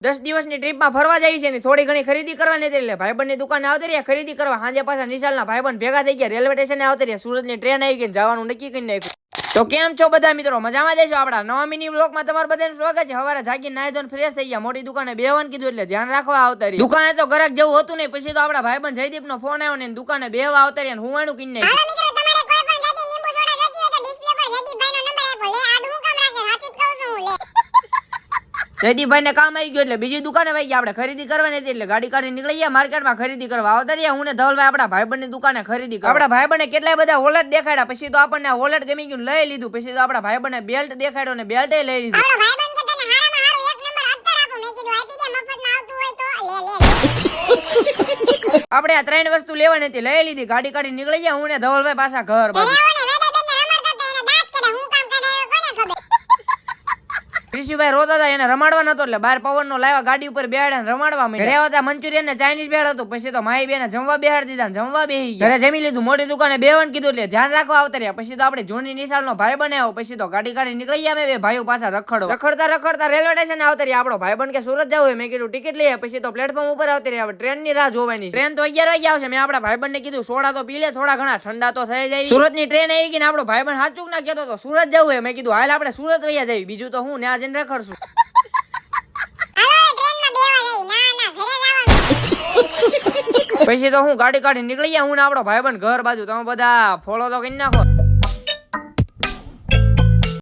10 દિવસની ટ્રીપમાં ફરવા જાય છે ને થોડી ઘણી ખરીદી કરવાની હતી એટલે ભાઈબંધની દુકાને આવતી રહ્યા ખરીદી કરવા. સાંજે પાછા નિશાલના ભાઈબંધ ભેગા થઈ ગયા. રેલવે સ્ટેશને આવતી રહ્યા. સુરતની ટ્રેન આવી ગઈ, જવાનું નક્કી કરી નાખ્યું. તો કેમ છો બધા મિત્રો? મજામાં જઈશું. આપણા નવા મિની વ્લોગમાં તમારું બધાનું સ્વાગત છે. સવારે જાગીને નાહી ધોઈને ફ્રેશ થઈ ગયા. મોટી દુકાને બેહવાનું કીધું એટલે ધ્યાન રાખવા આવતા રહ્યા. દુકાને તો ગ્રાહક જેવું હતું નહીં. પછી તો આપણા ભાઈબંધ જયદીપનો ફોન આવ્યો ને દુકાને બેહવા આવતા રહ્યા. હુંવાનું કરી નાખ્યું. જયદીપભાઈ ને કામ આવી ગયું એટલે બીજી દુકાને વહી ગયા. આપણે ખરીદી કરવાની હતી એટલે ગાડી કાઢી નીકળી ગયા માર્કેટમાં ખરીદી કરવા. આવતા રહ્યા હું ને ધવલભાઈ આપણા ભાઈબંધની દુકાને ખરીદી કરવા. આપણા ભાઈબંધને કેટલાય બધા વોલેટ દેખાડ્યા. પછી તો આપણને વોલેટ ગમી ગયું, લઈ લીધું. પછી તો આપણા ભાઈબંધને બેલ્ટ દેખાડ્યો ને બેલ્ટ લઈ લીધું. આપણે આ 3 વસ્તુ લેવાની હતી, લઈ લીધી. ગાડી કાઢી નીકળી ગયા હું ને ધવલભાઈ પાછા ઘર બાજુ. ઋષિભાઈ રોતા હતા, એને રમાડવા નતો એટલે બહાર પવનનો લાવ્યા, ગાડી ઉપર બેહાડ્યા રમાડવા માંડ્યા. રહેવા મંચુરિયન ને ચાઇનીઝ બેહાડ હતું. પછી તો માઈ બેને જમવા બેહાડી દીધા, જમવા બેહી ગયા. ઘરે જમી લીધું. મોટી દુકાને બેહવાનું કીધું એટલે ધ્યાન રાખવા આવતા રહ્યા. પછી તો આપણે જૂની નિશાળનો ભાઈ બનાવ્યો. પછી તો ગાડી કાઢી નીકળી ગયા. બે ભાઈઓ પાછા રખડતા રેલવે સ્ટેશન આવતા રહ્યા. આપણો ભાઈબંધ કે સુરત જવું હોય, મેં કીધું ટિકિટ લઈએ. પછી તો પ્લેટફોર્મ ઉપર આવતી રહ્યા. ટ્રેન ની રાહ જોવાની. ટ્રેન તો 11 વાગે આવશે. મેં આપણા ભાઈબંધ ને કીધું સોડા તો પી લે, થોડા ઘણા ઠંડા તો થઈ જાય. સુરત ની ટ્રેન આવી ગઈ ને આપણો ભાઈબંધ સાચું ના કહેતો તો સુરત જવું હોય. મેં કીધું હાલ આપણે સુરત વયા જઈએ, બીજું તો હું ત્યાં જઈને રખડશું. પછી તો હું ગાડી કાઢી નીકળી ગયા હું ને આપણો ભાઈબંધ ઘર બાજુ. તમે બધા ફોલો તો કરી નાખો.